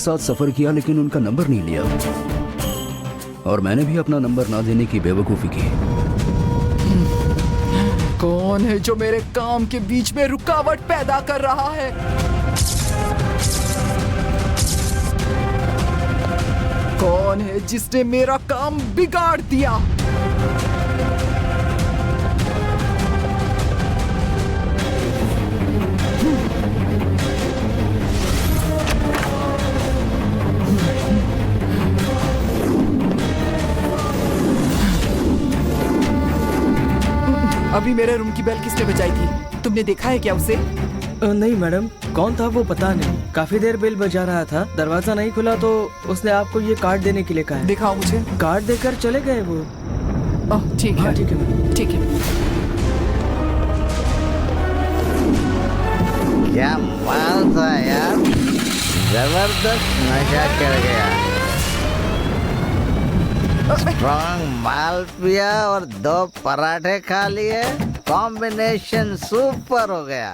साथ सफर किया लेकिन उनका नंबर नहीं लिया, और मैंने भी अपना नंबर ना देने की बेवकूफी की। कौन है जो मेरे काम के बीच में रुकावट पैदा कर रहा है? कौन है जिसने मेरा काम बिगाड़ दिया? अभी मेरे रूम की बेल किसने बजाई थी? तुमने देखा है क्या उसे? नहीं मैडम, कौन था वो पता नहीं। काफी देर बेल बजा रहा था, दरवाजा नहीं खुला तो उसने आपको ये कार्ड देने के लिए कहा है। दिखाओ मुझे। कार्ड देकर चले गए वो। ओह ठीक है, हाँ ठीक है मैडम। ठीक है। क्या माल था यार, जबरदस्त नशा कर गया। स्ट्रॉन्ग माल पिया और 2 पराठे खा लिए, कॉम्बिनेशन सुपर हो गया।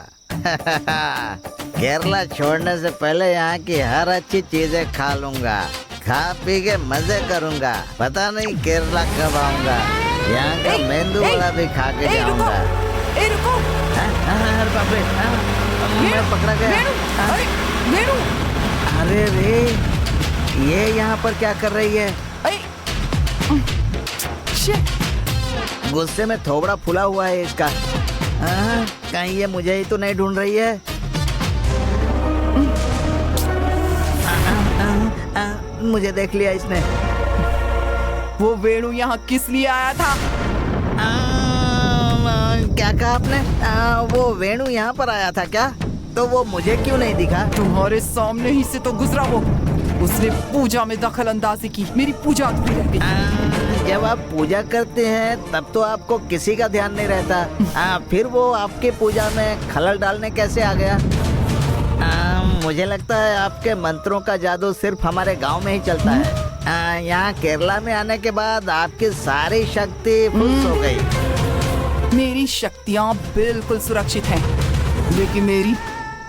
केरला छोड़ने से पहले यहाँ की हर अच्छी चीजें खा लूंगा, खा पी के मजे करूंगा। पता नहीं केरला कब आऊंगा, यहाँ का मेंदू वड़ा भी खा के जाऊंगा। रुको। अरे बाप रे, मैं पकड़ा गया। अरे वेणु, अरे रे, ये यहाँ पर क्या कर रही है? गुस्से में थोबड़ा फूला हुआ है इसका। कहीं ये मुझे ही तो नहीं ढूंढ रही है? मुझे देख लिया इसने। वो वेणु यहाँ किस लिए आया था? क्या कहा आपने? वो वेणु यहाँ पर आया था क्या? तो वो मुझे क्यों नहीं दिखा? तुम्हारे सामने ही से तो गुजरा वो। उसने पूजा में दखल अंदाजी की, मेरी पूजा अधूरी रह गई। जब आप पूजा करते हैं तब तो आपको किसी का ध्यान नहीं रहता। फिर वो आपके पूजा में खलल डालने कैसे आ गया? मुझे लगता है आपके मंत्रों का जादू सिर्फ हमारे गांव में ही चलता है। यहाँ केरला में आने के बाद आपकी सारी शक्ति फुस हो गई। मेरी शक्तियाँ बिल्कुल सुरक्षित हैं, लेकिन मेरी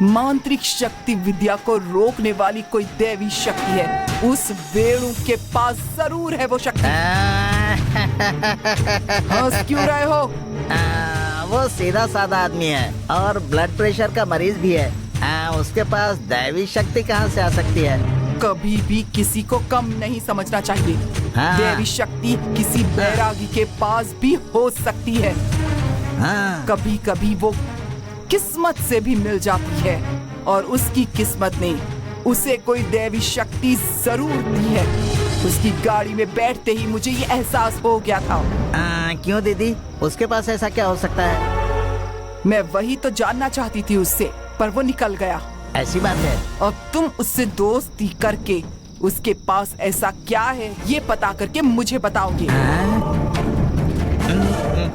मांत्रिक शक्ति विद्या को रोकने वाली कोई दैवी शक्ति है। उस वेणु के पास जरूर है वो शक्ति। हंस क्यों रहे हो? वो सीधा साधा आदमी है और ब्लड प्रेशर का मरीज भी है। उसके पास दैवी शक्ति कहाँ से आ सकती है? कभी भी किसी को कम नहीं समझना चाहिए। दैवी शक्ति किसी बैरागी के पास भी हो सकती है। कभी कभी वो किस्मत से भी मिल जाती है, और उसकी किस्मत ने उसे कोई दैवी शक्ति जरूर दी है। उसकी गाड़ी में बैठते ही मुझे ये एहसास हो गया था। क्यों दीदी, उसके पास ऐसा क्या हो सकता है? मैं वही तो जानना चाहती थी उससे, पर वो निकल गया। ऐसी बात है? और तुम उससे दोस्ती करके उसके पास ऐसा क्या है ये पता करके मुझे बताओगे।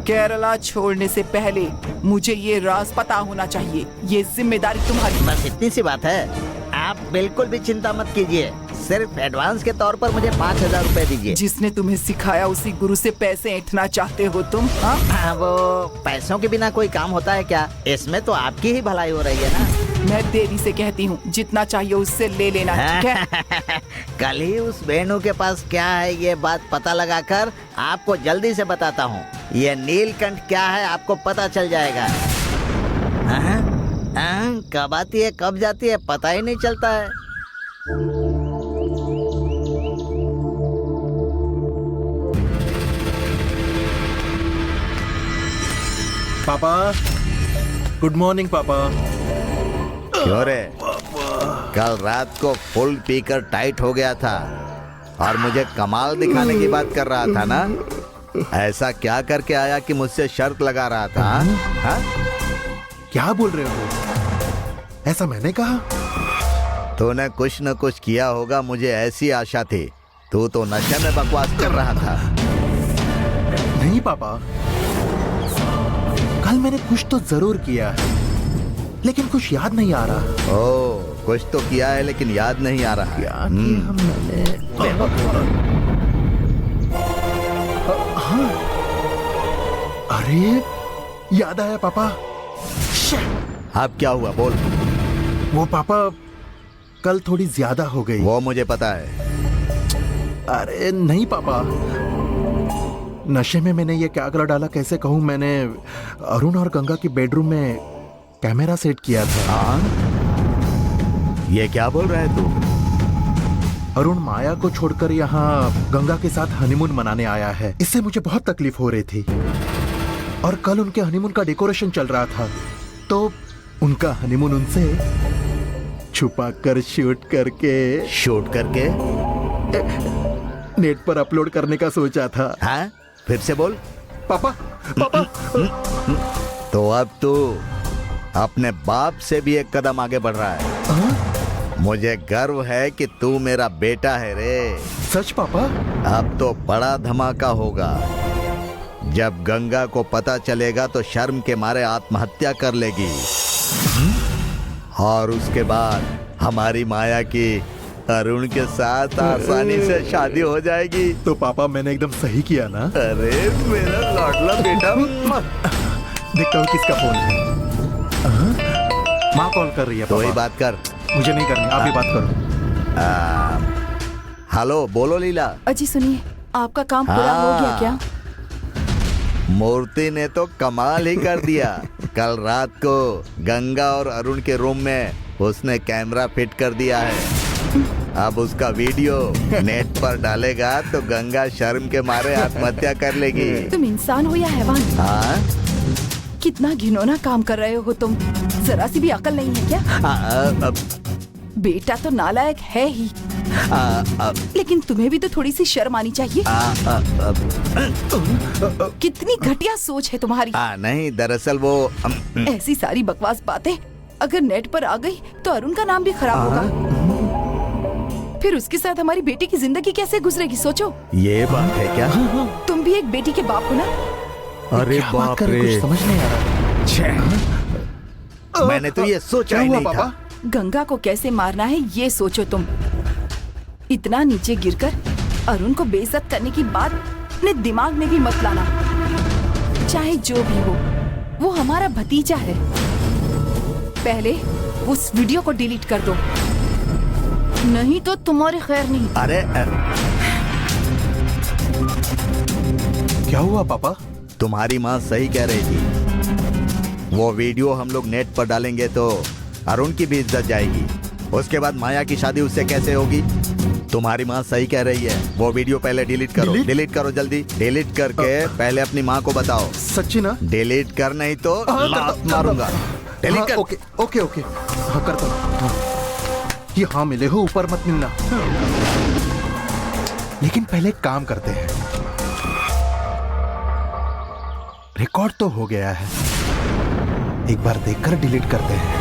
केरला छोड़ने से पहले मुझे ये राज पता होना चाहिए। ये जिम्मेदारी तुम्हारी। बस इतनी सी बात है। आप बिल्कुल भी चिंता मत कीजिए, सिर्फ एडवांस के तौर पर मुझे 5000 रुपए दीजिए। जिसने तुम्हें सिखाया उसी गुरु से पैसे ऐंठना चाहते हो तुम? वो पैसों के बिना कोई काम होता है क्या? इसमें तो आपकी ही भलाई हो रही है ना। मैं देवी से कहती हूँ, जितना चाहिए उससे ले लेना, ठीक है? कल ही उस वेणु के पास क्या है ये बात पता लगाकर आपको जल्दी से बताता हूँ। ये नीलकंठ क्या है आपको पता चल जाएगा। कब आती है कब जाती है पता ही नहीं चलता है। पापा, गुड मॉर्निंग पापा। क्यों रे? कल रात को फुल पीकर टाइट हो गया था और मुझे कमाल दिखाने की बात कर रहा था ना। ऐसा क्या करके आया कि मुझसे शर्त लगा रहा था? हा? क्या बोल रहे हो? ऐसा मैंने कहा? तूने कुछ न कुछ किया होगा, मुझे ऐसी आशा थी। तू तो नशे में बकवास कर रहा था। नहीं पापा, कल मैंने कुछ तो जरूर किया है, लेकिन कुछ याद नहीं आ रहा। ओह, कुछ तो किया है लेकिन याद नहीं आ रहा। क्या किया हमने? हाँ, अरे याद आया पापा। अब क्या हुआ बोल। वो पापा, कल थोड़ी ज्यादा हो गई। वो मुझे पता है। अरे नहीं पापा, नशे में मैंने ये क्या गला डाला कैसे कहूँ। मैंने अरुण और गंगा की बेडरूम में कैमरा सेट किया था। ये क्या बोल रहा है तू? अरुण माया को छोड़कर यहाँ गंगा के साथ हनीमून मनाने आया है। इससे मुझे बहुत तकलीफ हो रही थी। और कल उनके हनीमून का डेकोरेशन चल रहा था, तो उनका हनीमून उनसे छुपा कर शूट करके नेट पर अपलोड करने का सोचा था। हाँ? फिर से बोल। पापा पापा तो अब तू अपने बाप से भी एक कदम आगे बढ़ रहा है। मुझे गर्व है कि तू मेरा बेटा है रे। सच पापा? अब तो बड़ा धमाका होगा। जब गंगा को पता चलेगा तो शर्म के मारे आत्महत्या कर लेगी। और उसके बाद हमारी माया की अरुण के साथ आसानी से शादी हो जाएगी। तो पापा मैंने एकदम सही किया ना? अरे मेरा लाडला बेटा। देखता हूँ किसका फोन है। माँ कॉल कर रही है। तो ही पापा बात कर। मुझे नहीं करनी, आप ही बात करो। हेलो, बोलो लीला। अजी सुनिए, आपका काम पूरा हो गया क्या? मूर्ति ने तो कमाल ही कर दिया। कल रात को गंगा और अरुण के रूम में उसने कैमरा फिट कर दिया है। अब उसका वीडियो नेट पर डालेगा तो गंगा शर्म के मारे आत्महत्या कर लेगी। तुम इंसान हो या हैवान? हाँ? कितना घिनौना काम कर रहे हो तुम। जरा सी भी अकल नहीं है क्या? बेटा तो नालायक है ही, लेकिन तुम्हें भी तो थोड़ी सी शर्म आनी चाहिए। कितनी घटिया सोच है तुम्हारी। नहीं, दरअसल वो ऐसी सारी बकवास बातें अगर नेट पर आ गई तो अरुण का नाम भी खराब होगा। फिर उसके साथ हमारी बेटी की जिंदगी कैसे गुजरेगी सोचो। ये बात है क्या? तुम भी एक बेटी के बाप हो ना? अरे बाप रे, कुछ समझ नहीं आ रहा। मैंने तो ये सोचा ही नहीं था। गंगा को कैसे मारना है ये सोचो तुम। इतना नीचे गिरकर अरुण को बेइज्जत करने की बात अपने दिमाग में भी मत लाना। चाहे जो भी हो, वो हमारा भतीजा है। पहले उस वीडियो को डिलीट कर दो, नहीं तो तुम्हारी खैर नहीं। अरे क्या हुआ पापा? तुम्हारी माँ सही कह रही थी। वो वीडियो हम लोग नेट पर डालेंगे तो अरुण की भी इज्जत जाएगी। उसके बाद माया की शादी उससे कैसे होगी? तुम्हारी माँ सही कह रही है। वो वीडियो पहले डिलीट करो। डिलीट करो जल्दी। डिलीट करके पहले अपनी माँ को बताओ। सच्ची ना? डिलीट कर, नहीं तो लात मारूंगा। डिलीट कर। ओके ओके ओके, हाँ करता हूँ। ये हाँ मिले हो, ऊपर मत मिलना। लेकिन पहले एक काम करते हैं। रिकॉर्ड तो हो गया है, एक बार देखकर डिलीट करते हैं।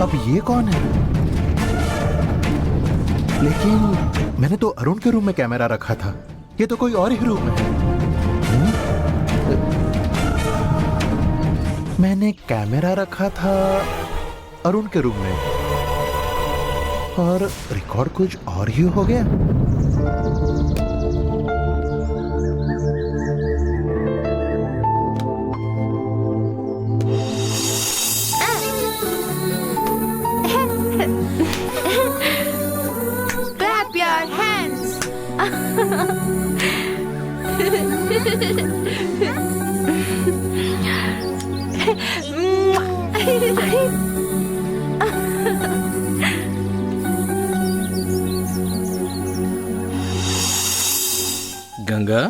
अब ये कौन है? लेकिन मैंने तो अरुण के रूम में कैमरा रखा था। ये तो कोई और ही रूम है। मैंने कैमरा रखा था अरुण के रूम में और रिकॉर्ड कुछ और ही हो गया। Clap your hands. Ganga,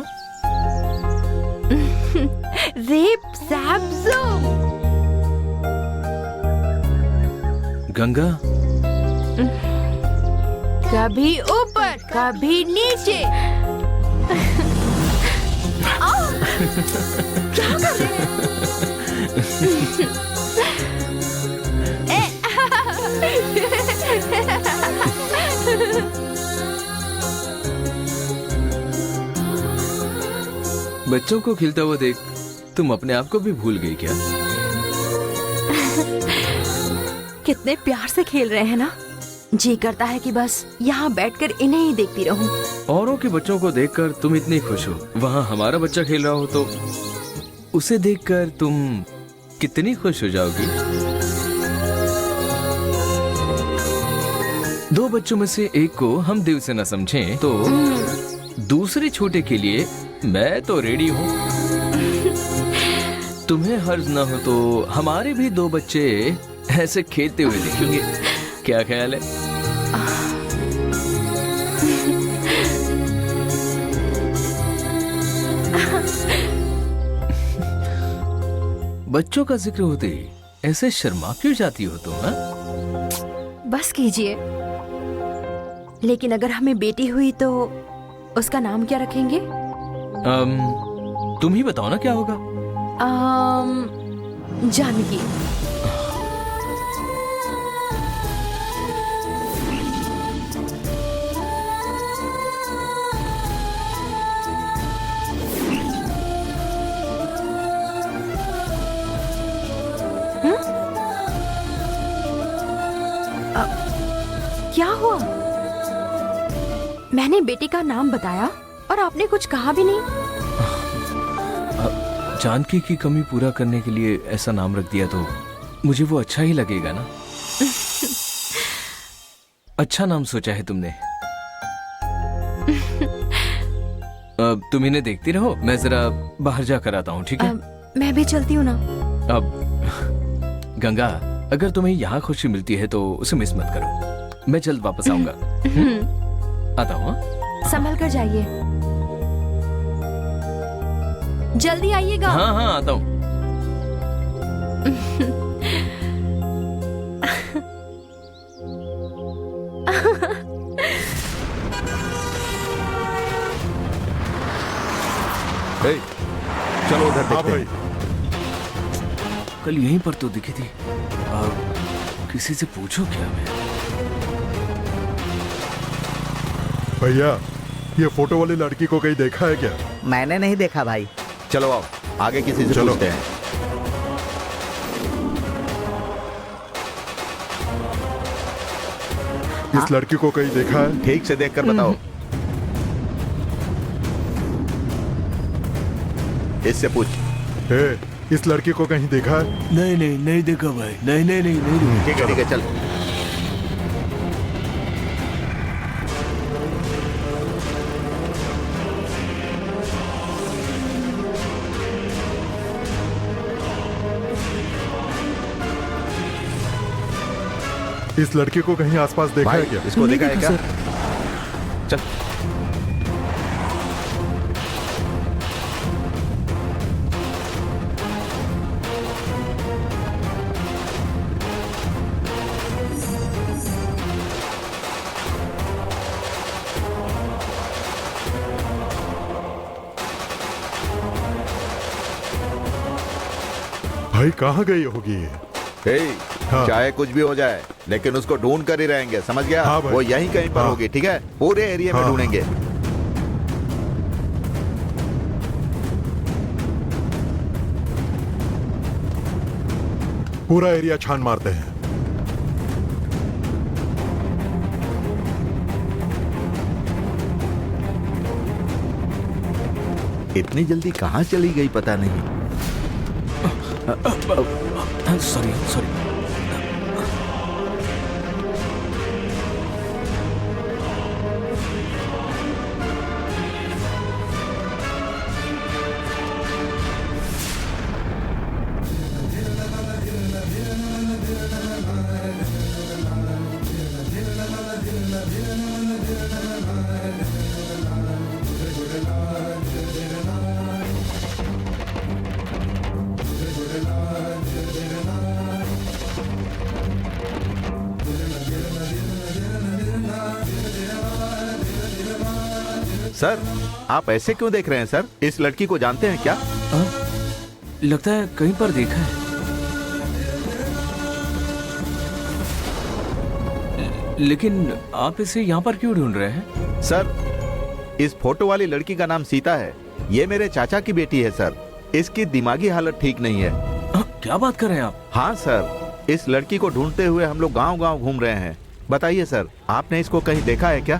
Zip zap zoom. Ganga, कभी ऊपर कभी नीचे। क्या कर रहे हैं? बच्चों को खिलता हुआ देख तुम अपने आप को भी भूल गई क्या? कितने प्यार से खेल रहे हैं ना। जी करता है कि बस यहाँ बैठकर इन्हें ही देखती रहूं। औरों के बच्चों को देखकर तुम इतनी खुश हो, वहाँ हमारा बच्चा खेल रहा हो तो उसे देखकर तुम कितनी खुश हो जाओगी। 2 बच्चों में से एक को हम दिल से न समझें तो दूसरे छोटे के लिए मैं तो रेडी हूँ। तुम्हें हर्ज ना हो तो हमारे भी 2 बच्चे ऐसे खेलते हुए देखेंगे, क्या ख्याल है? बच्चों का जिक्र होते ही ऐसे शर्मा क्यों जाती हो तुम? बस कीजिए। लेकिन अगर हमें बेटी हुई तो उसका नाम क्या रखेंगे? तुम ही बताओ ना क्या होगा। जानकी। क्या हुआ? मैंने बेटी का नाम बताया और आपने कुछ कहा भी नहीं। जानकी की कमी पूरा करने के लिए ऐसा नाम रख दिया तो मुझे वो अच्छा ही लगेगा ना। अच्छा नाम सोचा है तुमने। अब तुम इन्हें देखती रहो, मैं जरा बाहर जाकर आता हूँ, ठीक है? मैं भी चलती हूँ ना। अब गंगा, अगर तुम्हें यहाँ खुशी मिलती है तो उसे मिस मत करो। मैं जल्द वापस आऊंगा। आता हूँ। संभल कर जाइए, जल्दी आइएगा। हाँ हाँ आता हूँ। चलो उधर देखते हैं। कल यहीं पर तो दिखी थी। किसी से पूछो क्या मैं। भैया, ये फोटो वाली लड़की को कहीं देखा है क्या? मैंने नहीं देखा भाई। चलो आओ आगे किसी से पूछते हैं। इस लड़की को कहीं देखा है? ठीक से देखकर बताओ। इससे पूछ। इस लड़की को कहीं देखा है? नहीं देखा भाई। नहीं। ठीक है चल। इस लड़की को कहीं आसपास देखा है क्या? इसको देखा है क्या? चल। भाई कहाँ गई होगी ये? हाँ। चाहे कुछ भी हो जाए लेकिन उसको ढूंढ कर ही रहेंगे, समझ गया? हाँ वो यहीं कहीं पर होगी, ठीक है? पूरे एरिया में ढूंढेंगे। पूरा एरिया छान मारते हैं। इतनी जल्दी कहाँ चली गई पता नहीं। सॉरी। सर आप ऐसे क्यों देख रहे हैं सर? इस लड़की को जानते हैं क्या? लगता है कहीं पर देखा है। लेकिन आप इसे यहाँ पर क्यों ढूंढ रहे हैं? सर इस फोटो वाली लड़की का नाम सीता है। ये मेरे चाचा की बेटी है सर। इसकी दिमागी हालत ठीक नहीं है। क्या बात कर रहे हैं आप? हाँ सर, इस लड़की को ढूंढते हुए हम लोग गांव-गांव घूम रहे हैं। बताइए सर, आपने इसको कहीं देखा है क्या?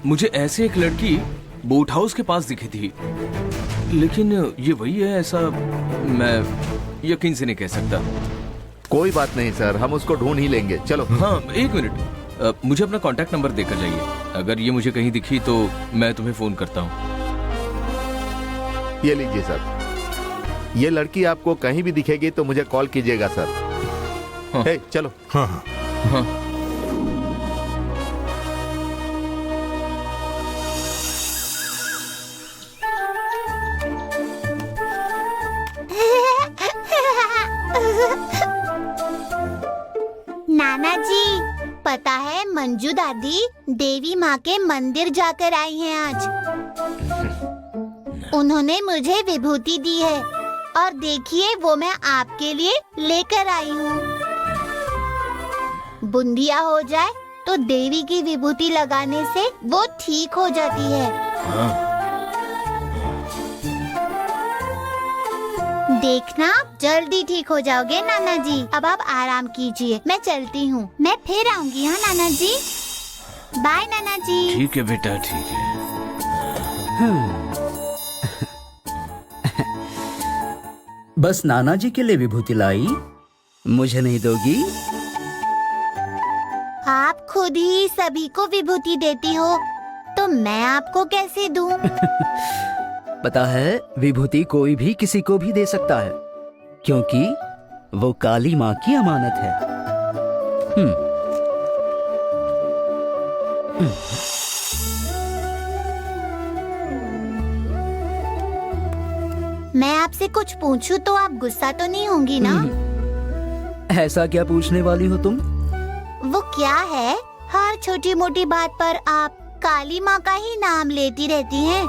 मुझे ऐसे एक लड़की बोट हाउस के पास दिखी थी, लेकिन ये वही है ऐसा मैं यकीन से नहीं कह सकता। कोई बात नहीं सर, हम उसको ढूंढ ही लेंगे। चलो। हाँ, एक मिनट, मुझे अपना कांटेक्ट नंबर देकर जाइए। अगर ये मुझे कहीं दिखी तो मैं तुम्हें फोन करता हूँ। ये लीजिए सर, ये लड़की आपको कहीं भी दिखेगी तो मुझे कॉल कीजिएगा सर। हाँ। हे, चलो। हाँ हाँ। हाँ। नाना जी, पता है मंजू दादी देवी माँ के मंदिर जाकर आई हैं आज। उन्होंने मुझे विभूति दी है और देखिए वो मैं आपके लिए लेकर आई हूँ। बुंदिया हो जाए तो देवी की विभूति लगाने से वो ठीक हो जाती है। देखना आप जल्दी ठीक हो जाओगे नाना जी। अब आप आराम कीजिए, मैं चलती हूँ। मैं फिर आऊंगी। हाँ नाना जी, बाय नाना जी। ठीक है बेटा, ठीक है। बस नाना जी के लिए विभूति लाई, मुझे नहीं दोगी? आप खुद ही सभी को विभूति देती हो तो मैं आपको कैसे दूं? पता है, विभूति कोई भी किसी को भी दे सकता है, क्योंकि वो काली माँ की अमानत है। मैं आपसे कुछ पूछूं तो आप गुस्सा तो नहीं होंगी ना? ऐसा क्या पूछने वाली हो तुम? वो क्या है, हर छोटी मोटी बात पर आप काली माँ का ही नाम लेती रहती हैं।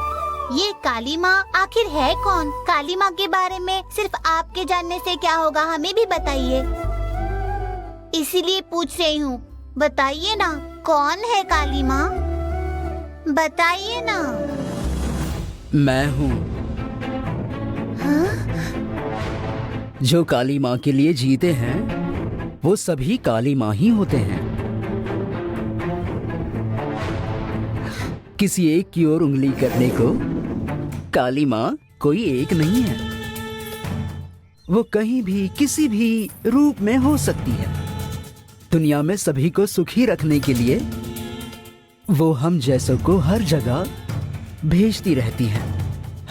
ये काली माँ आखिर है कौन? काली माँ के बारे में सिर्फ आपके जानने से क्या होगा, हमें भी बताइए। इसीलिए पूछ रही हूँ, बताइए ना, कौन है काली माँ? बताइए ना। मैं हूँ। जो काली माँ के लिए जीते हैं वो सभी काली माँ ही होते हैं। किसी एक की ओर उंगली करने को काली माँ कोई एक नहीं है। वो कहीं भी किसी भी रूप में हो सकती है। दुनिया में सभी को सुखी रखने के लिए वो हम जैसों को हर जगह भेजती रहती हैं।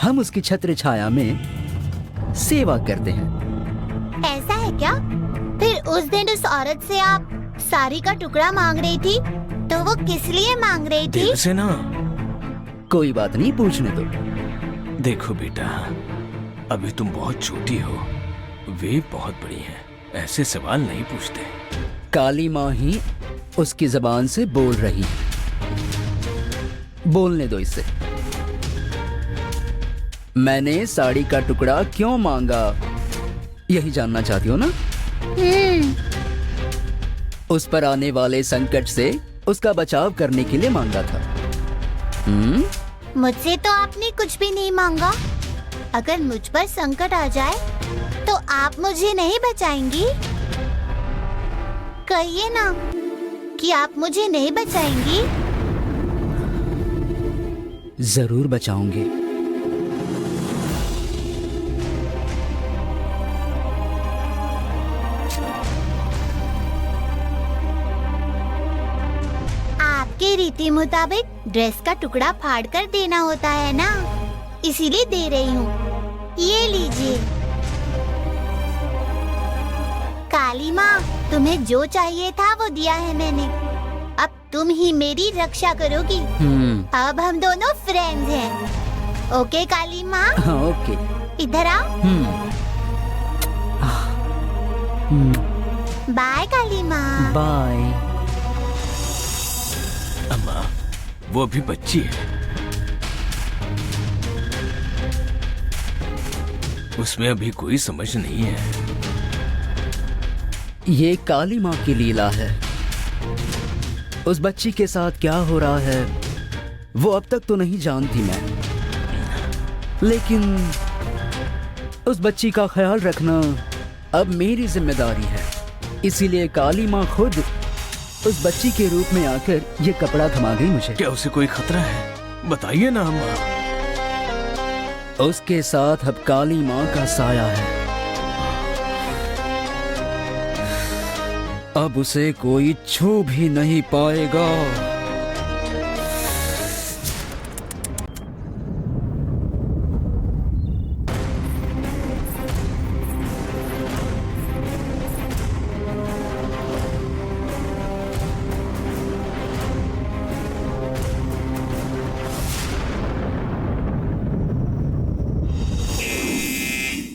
हम उसकी छत्र छाया में सेवा करते हैं। ऐसा है क्या? फिर उस दिन उस औरत से आप साड़ी का टुकड़ा मांग रही थी, तो वो किस लिए मांग रही थी? से ना। कोई बात नहीं, पूछने दो। देखो बेटा, अभी तुम बहुत छोटी हो, वे बहुत बड़ी हैं, ऐसे सवाल नहीं पूछते। काली माँ ही उसकी जबान से बोल रही है, बोलने दो इसे। मैंने साड़ी का टुकड़ा क्यों मांगा, यही जानना चाहती हो ना? उस पर आने वाले संकट से उसका बचाव करने के लिए मांगा था। मुझसे तो आपने कुछ भी नहीं मांगा। अगर मुझ पर संकट आ जाए तो आप मुझे नहीं बचाएंगी? कहिए ना कि आप मुझे नहीं बचाएंगी। जरूर बचाऊंगी। आपके रीति मुताबिक ड्रेस का टुकड़ा फाड़ कर देना होता है ना, इसीलिए दे रही हूँ। ये लीजिए। काली माँ, तुम्हें जो चाहिए था वो दिया है मैंने। अब तुम ही मेरी रक्षा करोगी। अब हम दोनों फ्रेंड्स हैं। ओके काली माँ? हाँ, ओके। इधर आओ। बाय काली माँ। बाय। अम्मा, वो अभी बच्ची है, उसमें अभी कोई समझ नहीं है। ये काली माँ की लीला है। उस बच्ची के साथ क्या हो रहा है वो अब तक तो नहीं जानती मैं, लेकिन उस बच्ची का ख्याल रखना अब मेरी जिम्मेदारी है। इसीलिए काली माँ खुद उस बच्ची के रूप में आकर ये कपड़ा थमा गई मुझे। क्या उसे कोई खतरा है? बताइए ना अम्मा। उसके साथ अब काली माँ का साया है। अब उसे कोई छू भी नहीं पाएगा।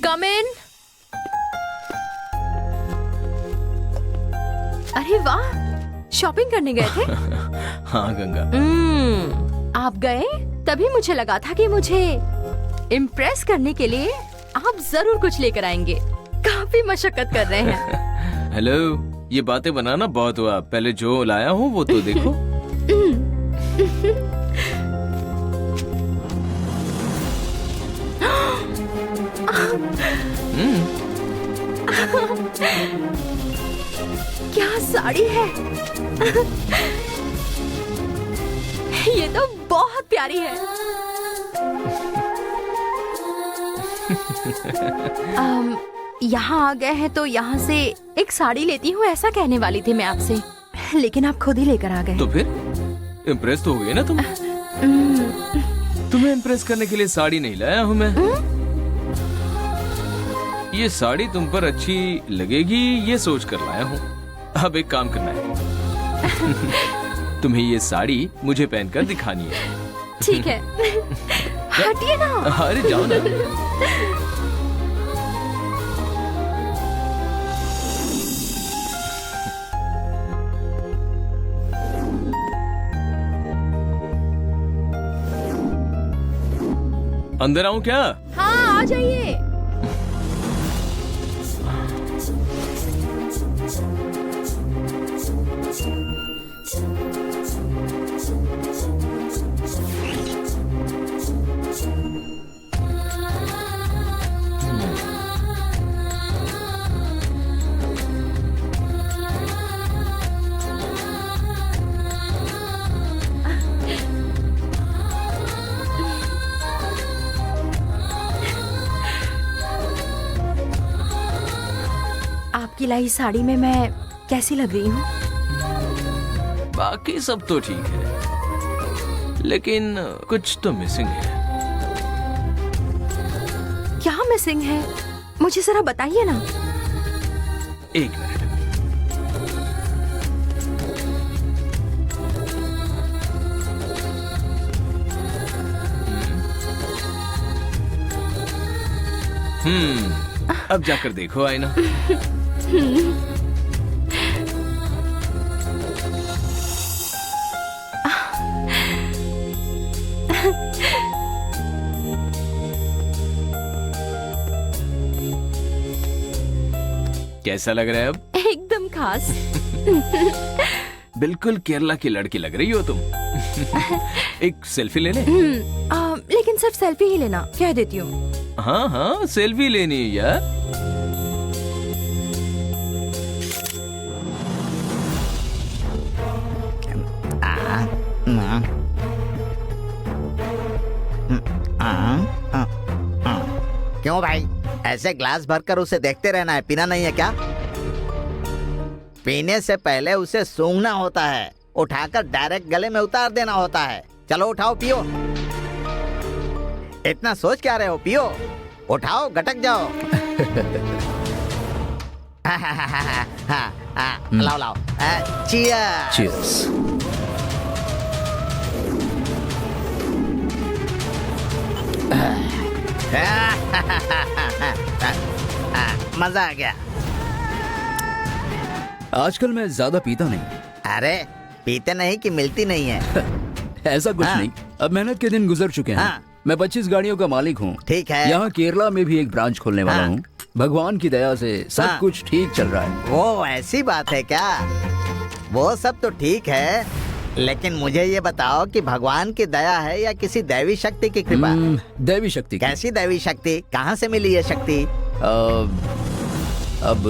कम इन। अरे वाह, शॉपिंग करने गए थे? हाँ गंगा। आप गए तभी मुझे लगा था कि मुझे इम्प्रेस करने के लिए आप जरूर कुछ लेकर आएंगे। काफी मशक्कत कर रहे हैं। हेलो, ये बातें बनाना बहुत हुआ। पहले जो लाया हूँ वो तो देखो। क्या साड़ी है। ये तो बहुत प्यारी है। यहाँ आ गए हैं तो यहाँ से एक साड़ी लेती हूँ ऐसा कहने वाली थी मैं आपसे, लेकिन आप खुद ही लेकर आ गए। तो फिर इम्प्रेस तो हो गए ना तुम। तुम्हें इम्प्रेस करने के लिए साड़ी नहीं लाया हूँ मैं। ये साड़ी तुम पर अच्छी लगेगी ये सोच कर लाया हूँ। अब एक काम करना है। तुम्हें ये साड़ी मुझे पहनकर दिखानी है। ठीक है। हटिए ना। अरे जाओ ना। अंदर आऊं क्या? हाँ, आ जाइए। आपकी लाई साड़ी में मैं कैसी लग रही हूँ? बाकी सब तो ठीक है, लेकिन कुछ तो मिसिंग है। क्या मिसिंग है? मुझे जरा बताइए ना। एक मिनट। अब जाकर देखो आईना। कैसा लग रहा है अब? एकदम खास। बिल्कुल केरला की लड़की लग रही हो तुम। एक सेल्फी ले ले। लेकिन सिर्फ सेल्फी ही लेना, कह देती हूँ। हाँ हाँ, सेल्फी लेनी है यार। क्यों भाई, ऐसे ग्लास भरकर उसे देखते रहना है? पीना नहीं है क्या? पीने से पहले उसे सूंघना होता है, उठाकर डायरेक्ट गले में उतार देना होता है। चलो उठाओ, पियो। इतना सोच क्या रहे हो? पियो, उठाओ, गटक जाओ। लाओ लाओ। चीयर्स। चीयर्स। मजा आ गया। आजकल मैं ज्यादा पीता नहीं। अरे पीते नहीं कि मिलती नहीं है? ऐसा कुछ नहीं, अब मेहनत के दिन गुजर चुके हैं। मैं 25 गाड़ियों का मालिक हूँ। ठीक है। यहाँ केरला में भी एक ब्रांच खोलने वाला हूँ। भगवान की दया से सब कुछ ठीक चल रहा है। वो ऐसी बात है क्या? वो सब तो ठीक है, लेकिन मुझे ये बताओ कि भगवान की दया है या किसी दैवी शक्ति की कृपा? दैवी शक्ति की। कैसी दैवी शक्ति? कहाँ से मिली ये शक्ति? अब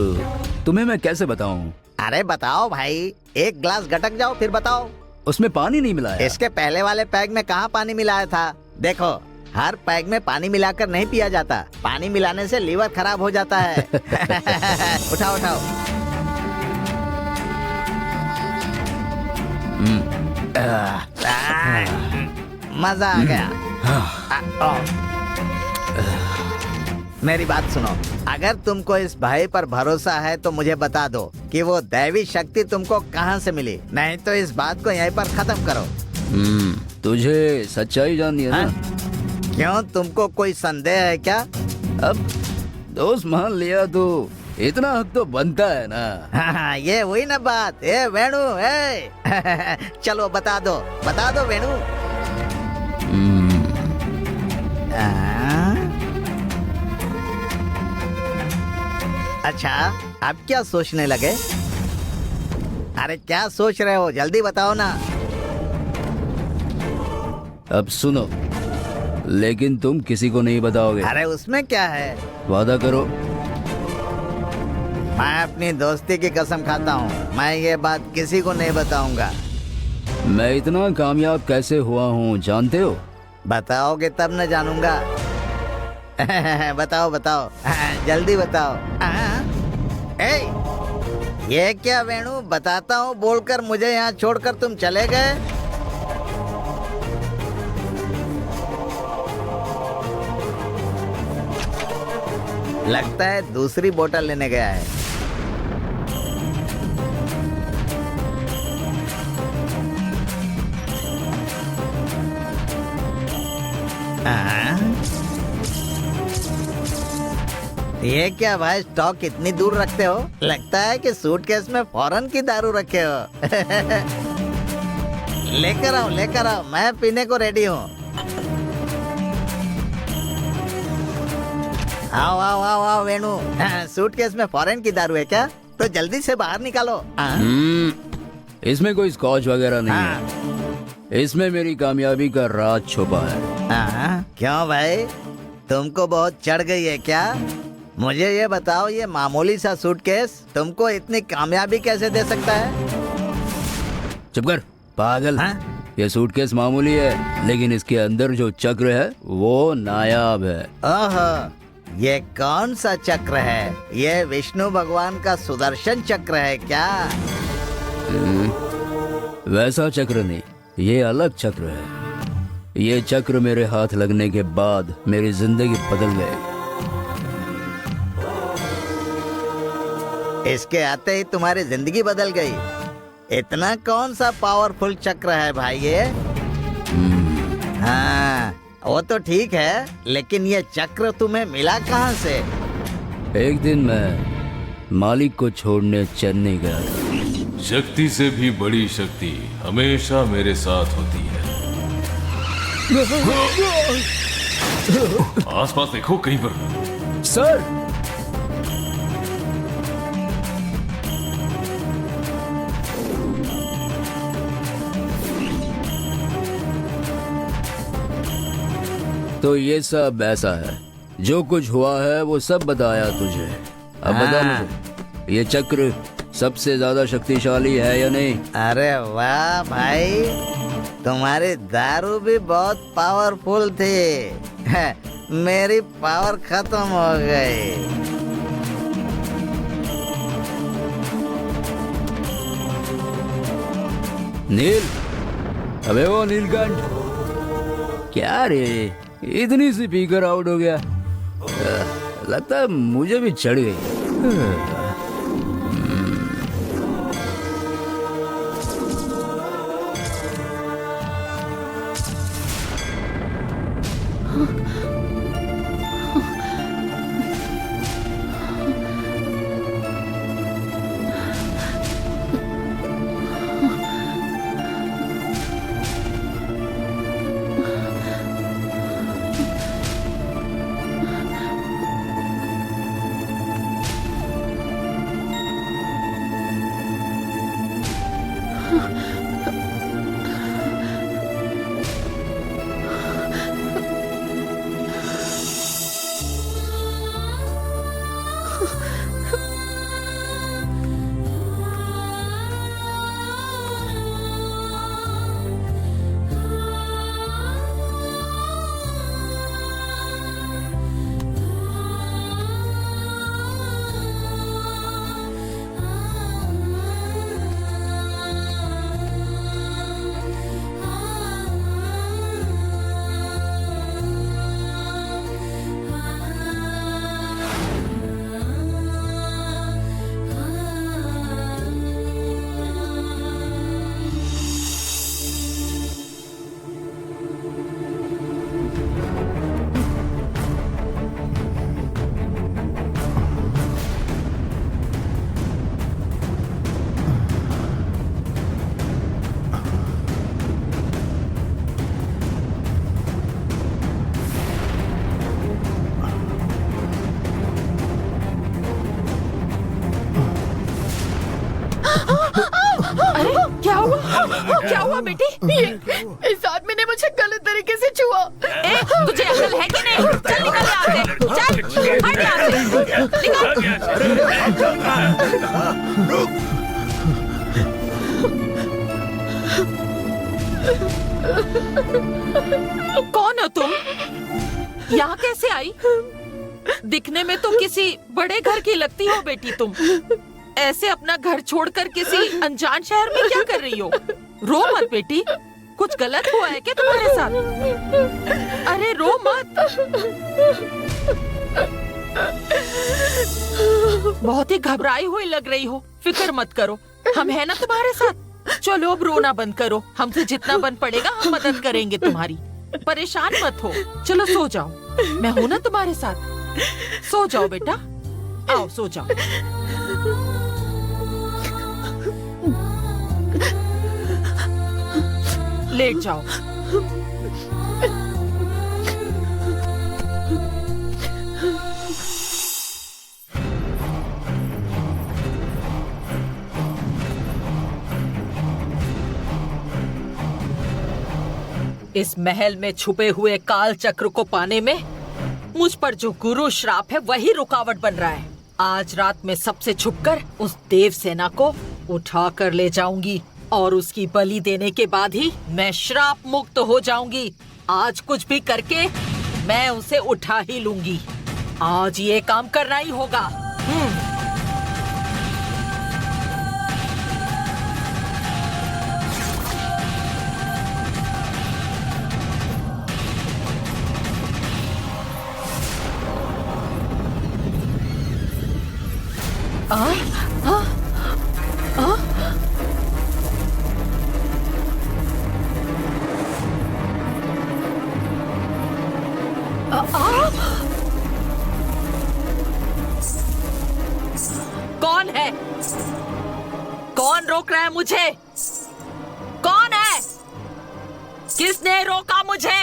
तुम्हें मैं कैसे बताऊं? अरे बताओ भाई, एक ग्लास गटक जाओ फिर बताओ। उसमें पानी नहीं मिलाया। इसके पहले वाले पैग में कहाँ पानी मिलाया था? देखो, हर पैग में पानी मिलाकर नहीं पिया जाता। पानी मिलाने से लीवर खराब हो जाता है। उठाओ उठाओ। मजा आ गया। मेरी बात सुनो, अगर तुमको इस भाई पर भरोसा है तो मुझे बता दो कि वो दैवी शक्ति तुमको कहाँ से मिली, नहीं तो इस बात को यहीं पर खत्म करो। तुझे सच्चाई जाननी है ना? क्यों, तुमको कोई संदेह है क्या? अब दोस्त मान लिया तो इतना हक तो बनता है ना। हाँ, ये हुई ना बात। ए वेणु, ए चलो बता दो वेणु। अच्छा, अब क्या सोचने लगे? अरे क्या सोच रहे हो, जल्दी बताओ ना। अब सुनो, लेकिन तुम किसी को नहीं बताओगे। अरे उसमें क्या है? वादा करो। मैं अपनी दोस्ती की कसम खाता हूँ, मैं ये बात किसी को नहीं बताऊंगा। मैं इतना कामयाब कैसे हुआ हूँ जानते हो? बताओगे तब न जानूंगा। बताओ बताओ, जल्दी बताओ। ए, ये क्या वेणु, बताता हूँ बोलकर मुझे यहाँ छोड़कर तुम चले गए। लगता है दूसरी बोतल लेने गया है। ये क्या भाई, स्टॉक इतनी दूर रखते हो? लगता है कि सूटकेस में फॉरेन की दारू रखे हो। लेकर आओ, मैं पीने को रेडी हूँ। आओ वेणु, सूटकेस में फॉरेन की दारू है क्या? तो जल्दी से बाहर निकालो। इसमें कोई स्कॉच वगैरह नहीं है। इसमें मेरी कामयाबी का राज छुपा है। क्यों भाई, तुमको बहुत चढ़ गई है क्या? मुझे ये बताओ, ये मामूली सा सूटकेस तुमको इतनी कामयाबी कैसे दे सकता है? चुप कर पागल। ये सूटकेस मामूली है, लेकिन इसके अंदर जो चक्र है वो नायाब है। ओहो, ये कौन सा चक्र है? ये विष्णु भगवान का सुदर्शन चक्र है क्या? वैसा चक्र नहीं, ये अलग चक्र है। ये चक्र मेरे हाथ लगने के बाद मेरी जिंदगी बदल गई। इसके आते ही तुम्हारी जिंदगी बदल गई। इतना कौन सा पावरफुल चक्र है भाई ये? हाँ, वो तो ठीक है, लेकिन ये चक्र तुम्हें मिला कहाँ से? एक दिन मैं मालिक को छोड़ने चेन्नई गया था। शक्ति से भी बड़ी शक्ति हमेशा मेरे साथ होती है। आसपास देखो कहीं पर। सर, तो ये सब ऐसा है, जो कुछ हुआ है वो सब बताया तुझे। अब बता मुझे, ये चक्र सबसे ज्यादा शक्तिशाली है या नहीं? अरे वाह भाई, तुम्हारी दारू भी बहुत पावरफुल थी। मेरी पावर खत्म हो गई। नील, अबे वो नीलकंठ, क्या रे इतनी सी पीकर आउट हो गया? लगता है मुझे भी चढ़ गई। क्या हुआ बेटी? इस आदमी ने मुझे गलत तरीके से छुआ। तुझे अकल है कि नहीं? चल निकल यहाँ से, चल हट यहाँ से, निकल। कौन हो तुम? यहाँ कैसे आई? दिखने में तो किसी बड़े घर की लगती हो बेटी तुम। ऐसे अपना घर छोड़कर किसी अनजान शहर में क्या कर रही हो? रो मत बेटी, कुछ गलत हुआ है क्या तुम्हारे साथ? अरे रो मत। बहुत ही घबराई हुई लग रही हो। फिक्र मत करो, हम है ना तुम्हारे साथ। चलो अब रोना बंद करो, हमसे जितना बन पड़ेगा हम मदद करेंगे तुम्हारी। परेशान मत हो, चलो सो जाओ, मैं हूं ना तुम्हारे साथ। सो जाओ बेटा, आओ सो जाओ। लेट जाओ। इस महल में छुपे हुए काल चक्र को पाने में मुझ पर जो गुरु श्राप है वही रुकावट बन रहा है। आज रात में सबसे छुपकर उस देव सेना को उठा कर ले जाऊंगी और उसकी बलि देने के बाद ही मैं श्राप मुक्त हो जाऊंगी। आज कुछ भी करके मैं उसे उठा ही लूंगी। आज ये काम करना ही होगा। कौन है? कौन रोक रहा है मुझे? कौन है? किसने रोका मुझे?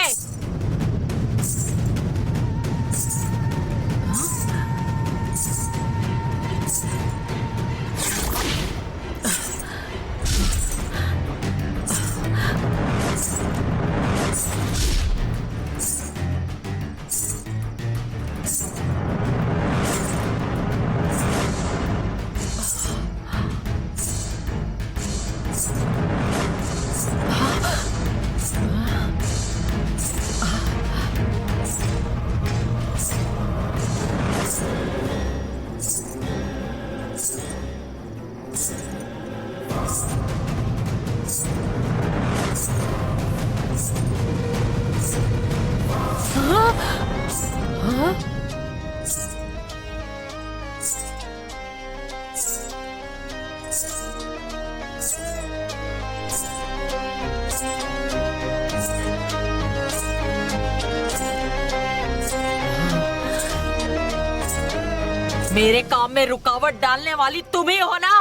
मेरे काम में रुकावट डालने वाली तुम ही हो ना?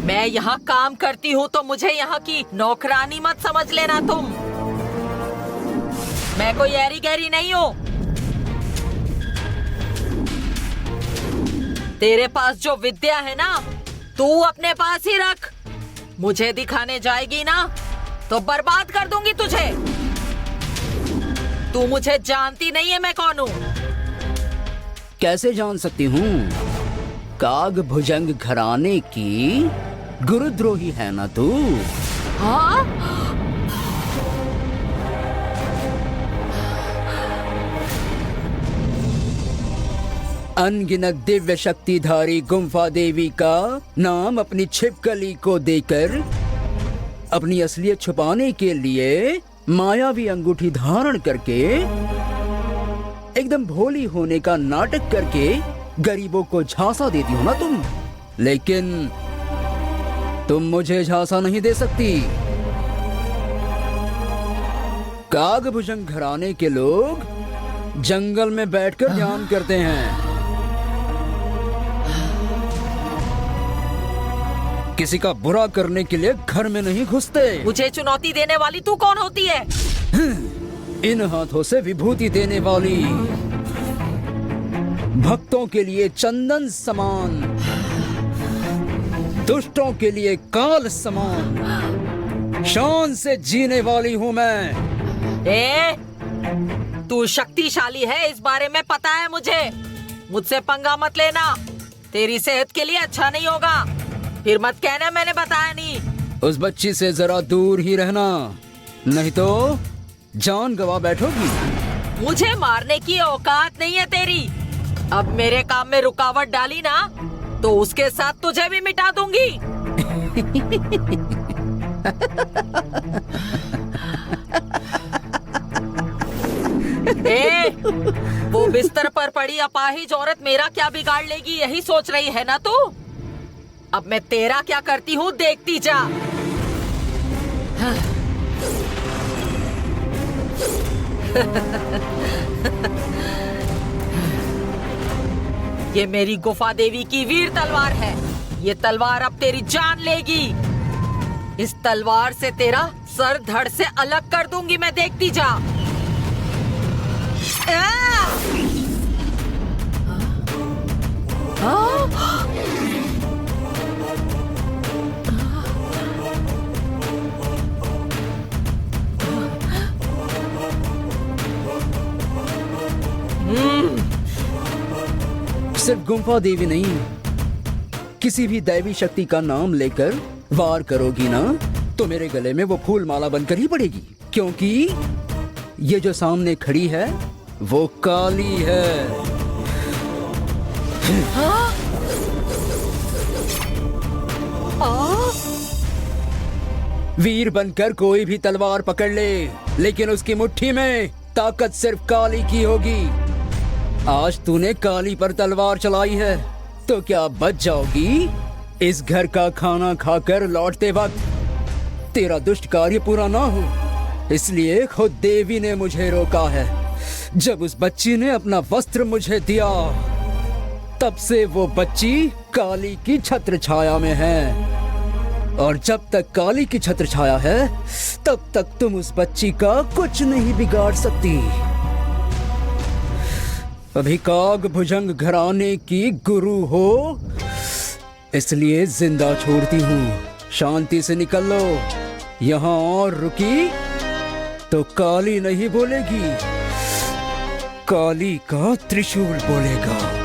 मैं यहाँ काम करती हूँ तो मुझे यहाँ की नौकरानी मत समझ लेना तुम। मैं कोई ऐरी गहरी नहीं हूँ। तेरे पास जो विद्या है ना, तू अपने पास ही रख। मुझे दिखाने जाएगी ना तो बर्बाद कर दूंगी तुझे। तू मुझे जानती नहीं है मैं कौन हूँ। कैसे जान सकती हूँ? काग भुजंग घराने की गुरुद्रोही है ना तू? हाँ? अनगिनत दिव्य शक्तिधारी गुम्फा देवी का नाम अपनी छिपकली को देकर अपनी असलियत छुपाने के लिए मायावी अंगूठी धारण करके एकदम भोली होने का नाटक करके गरीबों को झांसा देती हो ना तुम। लेकिन तुम मुझे झांसा नहीं दे सकती। कागभुजंग घराने के लोग जंगल में बैठकर ध्यान करते हैं। किसी का बुरा करने के लिए घर में नहीं घुसते। मुझे चुनौती देने वाली तू कौन होती है? इन हाथों से विभूति देने वाली, भक्तों के लिए चंदन समान, दुष्टों के लिए काल समान, शान से जीने वाली हूँ मैं। तू शक्तिशाली है, इस बारे में पता है मुझे। मुझसे पंगा मत लेना, तेरी सेहत के लिए अच्छा नहीं होगा। फिर मत कहना मैंने बताया नहीं। उस बच्ची से जरा दूर ही रहना, नहीं तो जान गवा बैठोगी। मुझे मारने की औकात नहीं है तेरी। अब मेरे काम में रुकावट डाली ना तो उसके साथ तुझे भी मिटा दूंगी। वो बिस्तर पर पड़ी अपाहिज औरत मेरा क्या बिगाड़ लेगी, यही सोच रही है ना तू? अब मैं तेरा क्या करती हूँ देखती जा। ये मेरी गुफा देवी की वीर तलवार है। ये तलवार अब तेरी जान लेगी। इस तलवार से तेरा सर धड़ से अलग कर दूंगी मैं, देखती जा। सिर्फ गुम्फा देवी नहीं, किसी भी दैवी शक्ति का नाम लेकर वार करोगी ना तो मेरे गले में वो फूल माला बनकर ही पड़ेगी, क्योंकि ये जो सामने खड़ी है वो काली है। वीर बनकर कोई भी तलवार पकड़ ले, लेकिन उसकी मुट्ठी में ताकत सिर्फ काली की होगी। आज तूने काली पर तलवार चलाई है तो क्या बच जाओगी? इस घर का खाना खाकर लौटते वक्त तेरा दुष्ट कार्य पूरा ना हो, इसलिए खुद देवी ने मुझे रोका है। जब उस बच्ची ने अपना वस्त्र मुझे दिया, तब से वो बच्ची काली की छत्र छाया में है, और जब तक काली की छत्र छाया है तब तक तुम उस बच्ची का कुछ नहीं बिगाड़ सकती। अभी काग भुजंग घराने की गुरु हो, इसलिए जिंदा छोड़ती हूँ। शांति से निकल लो, यहाँ और रुकी तो काली नहीं बोलेगी, काली का त्रिशूल बोलेगा।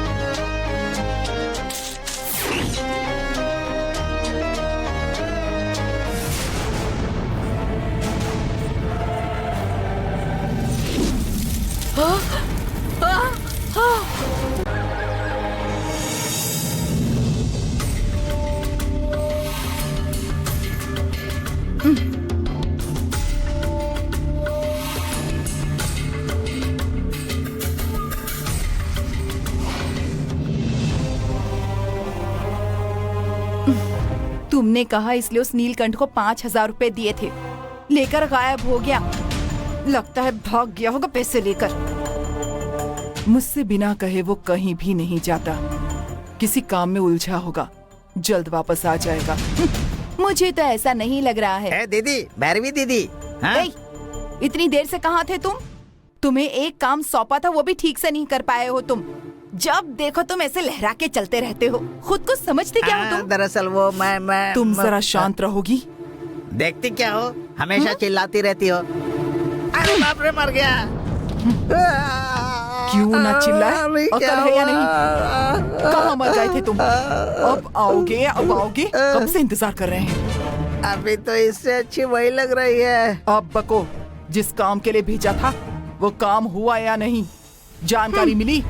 तुमने कहा इसलिए उस नीलकंठ को 5,000 रुपए दिए थे, लेकर गायब हो गया। लगता है भाग गया होगा पैसे लेकर। मुझसे बिना कहे वो कहीं भी नहीं जाता, किसी काम में उलझा होगा, जल्द वापस आ जाएगा। मुझे तो ऐसा नहीं लग रहा है। दीदी, भैरवी दीदी, हाँ? इतनी देर से कहाँ थे तुम? तुम्हें एक काम सौंपा था, वो भी ठीक से नहीं कर पाए हो तुम। जब देखो तुम ऐसे लहरा के चलते रहते हो, खुद को समझते क्या हो तुम? दरअसल वो मैं तुम जरा शांत रहोगी? देखती क्या हो, हमेशा चिल्लाती रहती हो। अरे बाप रे, मर गया। क्यों ना चिल्लाए? अकल है या नहीं? कहाँ मर गए थे तुम? अब आओगे, अब आओगे, कब से इंतजार कर रहे हैं। अभी तो इससे अच्छी वही लग रही है। अब बको, जिस काम के लिए भेजा था वो काम हुआ या नहीं? जानकारी मिली?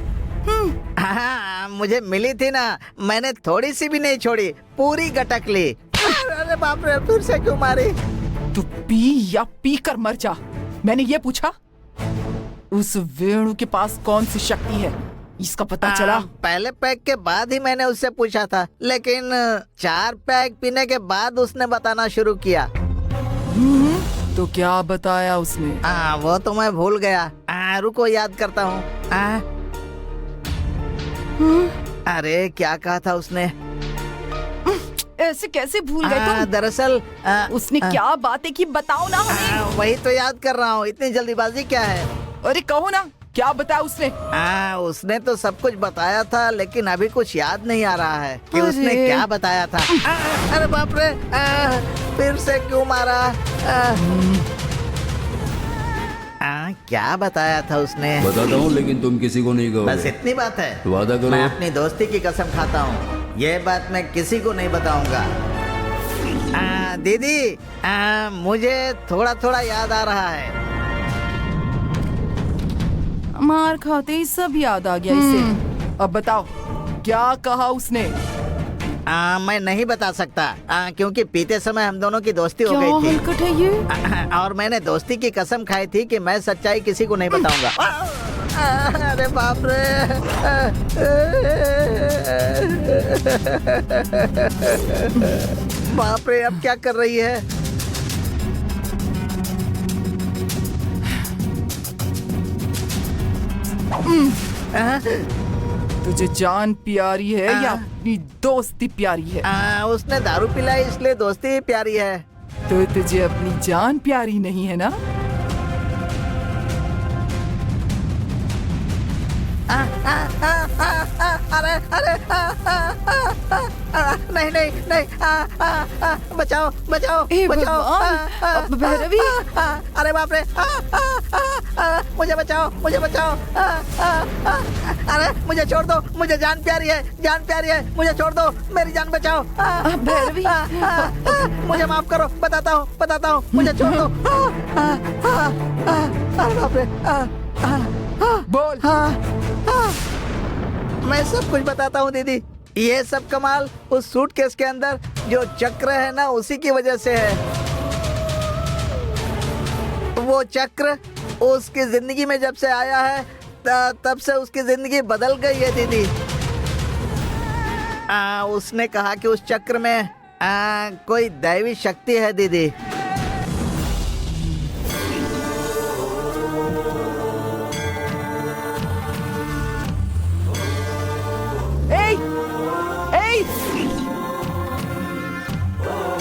हाँ, मुझे मिली थी ना, मैंने थोड़ी सी भी नहीं छोड़ी, पूरी गटक ली। अरे बाप रे, फिर से क्यों मारी? तू पी या पी कर मर जा, मैंने ये पूछा? उस वेणु के पास कौन सी शक्ति है, इसका पता चला? पहले पैक के बाद ही मैंने उससे पूछा था, लेकिन 4 पैक पीने के बाद उसने बताना शुरू किया। तो क्या बताया उसने? वो तो मैं भूल गया। रुको, याद करता हूँ। अरे क्या कहा था उसने? ऐसे कैसे भूल गए तुम? दरअसल उसने क्या बातें की बताओ ना हमें। वही तो याद कर रहा हूँ, इतनी जल्दीबाजी क्या है? अरे कहो ना, क्या बताया उसने? उसने तो सब कुछ बताया था, लेकिन अभी कुछ याद नहीं आ रहा है कि उसने क्या बताया था। अरे बाप रे, फिर से क्यों मारा? क्या बताया था उसने? बताता हूँ, लेकिन तुम किसी को नहीं कहोगे। बस इतनी बात है। वादा करो। मैं अपनी दोस्ती की कसम खाता हूँ, ये बात मैं किसी को नहीं बताऊंगा। दीदी, मुझे थोड़ा थोड़ा याद आ रहा है। मार खाते ही सब याद आ गया इसे। अब बताओ, क्या कहा उसने? मैं नहीं बता सकता, क्योंकि पीते समय हम दोनों की दोस्ती हो गई थी। हलकट है ये? और मैंने दोस्ती की कसम खाई थी कि मैं सच्चाई किसी को नहीं बताऊंगा। अरे बाप रे, बाप रे, अब क्या कर रही है? तुझे जान प्यारी है या अपनी दोस्ती प्यारी है? उसने दारू पिलाई इसलिए दोस्ती प्यारी है। तो तुझे अपनी जान प्यारी नहीं है ना? अरे अरे, नहीं नहीं नहीं, बचाओ बचाओ बचाओ भैरवी। अरे बाप रे, मुझे बचाओ मुझे बचाओ। अरे मुझे छोड़ दो, मुझे जान प्यारी है, जान प्यारी है, मुझे छोड़ दो, मेरी जान बचाओ। भैरवी, मुझे माफ करो, बताता हूँ, मुझे छोड़ दो। अरे बाप रे, बोल। मैं सब कुछ बताता हूँ दीदी। ये सब कमाल उस सूटकेस के अंदर जो चक्र है ना, उसी की वजह से है। वो चक्र उसकी जिंदगी में जब से आया है, तब से उसकी जिंदगी बदल गई है दीदी। उसने कहा कि उस चक्र में कोई दैवी शक्ति है दीदी।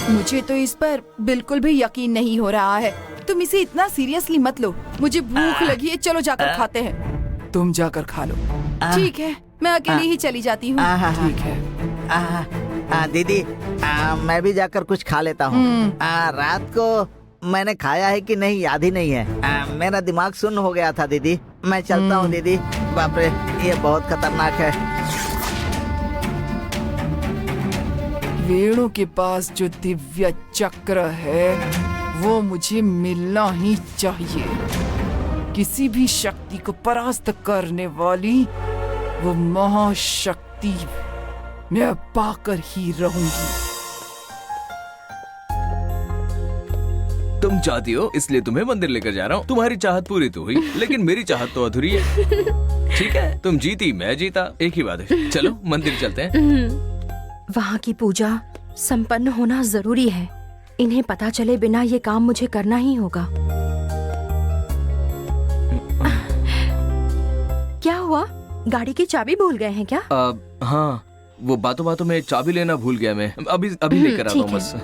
मुझे तो इस पर बिल्कुल भी यकीन नहीं हो रहा है। तुम इसे इतना सीरियसली मत लो। मुझे भूख लगी है, चलो जाकर खाते हैं। तुम जाकर खा लो। ठीक है, मैं अकेली ही चली जाती हूँ। ठीक है। दीदी, मैं भी जाकर कुछ खा लेता हूँ। रात को मैंने खाया है कि नहीं याद ही नहीं है। मेरा दिमाग सुन्न हो गया था दीदी। मैं चलता हूँ दीदी। बाप रे, ये बहुत खतरनाक है। वेणु के पास जो दिव्य चक्र है, वो मुझे मिलना ही चाहिए। किसी भी शक्ति को परास्त करने वाली वो महाशक्ति मैं पाकर ही रहूंगी। तुम चाहती हो इसलिए तुम्हें मंदिर लेकर जा रहा हूँ। तुम्हारी चाहत पूरी तो हुई, लेकिन मेरी चाहत तो अधूरी है। ठीक है, तुम जीती मैं जीता, एक ही बात है। चलो मंदिर चलते हैं। वहाँ की पूजा संपन्न होना जरूरी है। इन्हें पता चले बिना ये काम मुझे करना ही होगा। क्या हुआ? गाड़ी की चाबी भूल गए हैं क्या? हाँ, वो बातों बातों में चाबी लेना भूल गया मैं। अभी लेकर आता हूँ बस।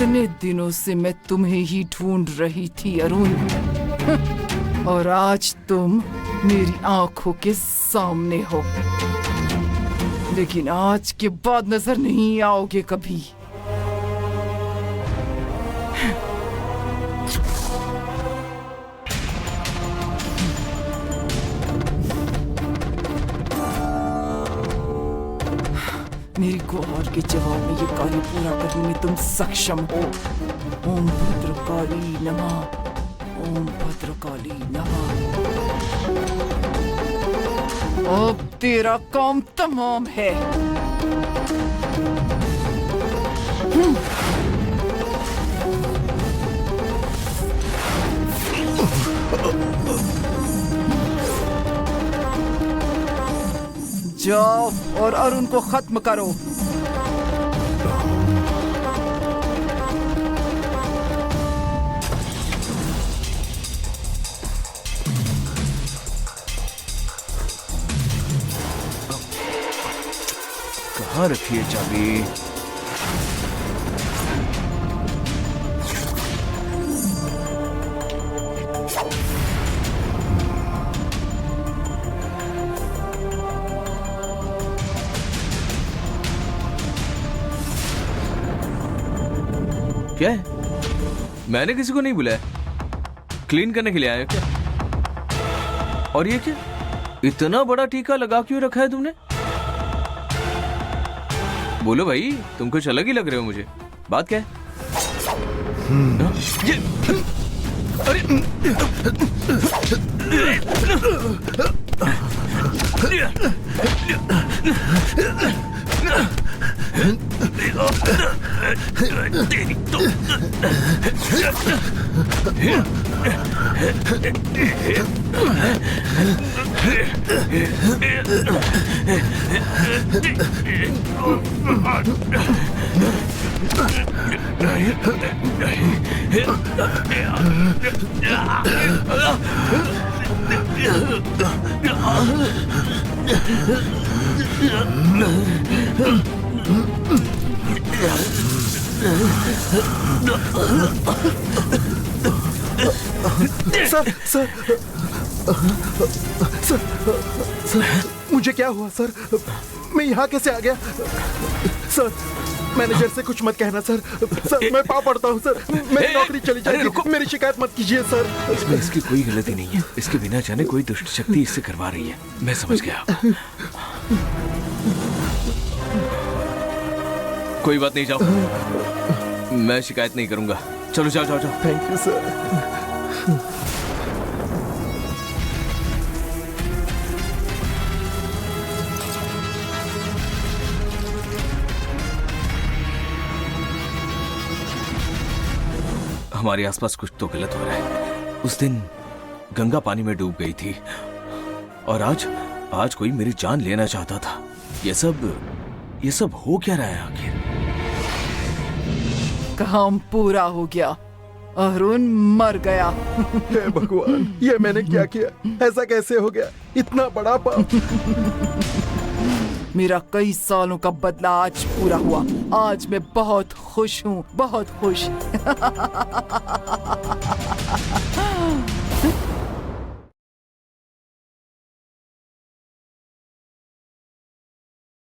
इतने दिनों से मैं तुम्हें ही ढूंढ रही थी अरुण, और आज तुम मेरी आंखों के सामने हो। लेकिन आज के बाद नजर नहीं आओगे कभी। मेरी गुहार के जवाब में ये कार्य पूरा करने में तुम सक्षम हो। ओम भद्रकाली नमः, ओम भद्रकाली नमः। अब तेरा काम तमाम है। जाओ और अरुण को खत्म करो। कहाँ रखी है चाबी? क्या है? मैंने किसी को नहीं बुलाया। क्लीन करने के लिए आया क्या? और ये क्या? इतना बड़ा टीका लगा क्यों रखा है तुमने? बोलो भाई, तुम कुछ अलग ही लग रहे हो मुझे। बात क्या है? ये अरे तेरी तो सर सर सर सर मुझे क्या हुआ सर? मैं यहाँ कैसे आ गया? सर मैनेजर से कुछ मत कहना सर। सर मैं पाँव पड़ता हूँ सर, मेरी नौकरी चली जाएगी। मेरी शिकायत मत कीजिए सर। इसमें इसकी कोई गलती नहीं है। इसके बिना जाने कोई दुष्ट शक्ति इससे करवा रही है। मैं समझ गया। कोई बात नहीं, जाओ। मैं शिकायत नहीं करूंगा। चलो जाओ जाओ जाओ। Thank you sir. हमारे आसपास कुछ तो गलत हो रहा है। उस दिन गंगा पानी में डूब गई थी और आज कोई मेरी जान लेना चाहता था। ये सब हो क्या रहा है आखिर? काम पूरा हो गया। अरुण मर गया। हे भगवान, ये मैंने क्या किया? ऐसा कैसे हो गया? इतना बड़ा पाप। मेरा कई सालों का बदला आज पूरा हुआ। आज मैं बहुत खुश हूँ, बहुत खुश।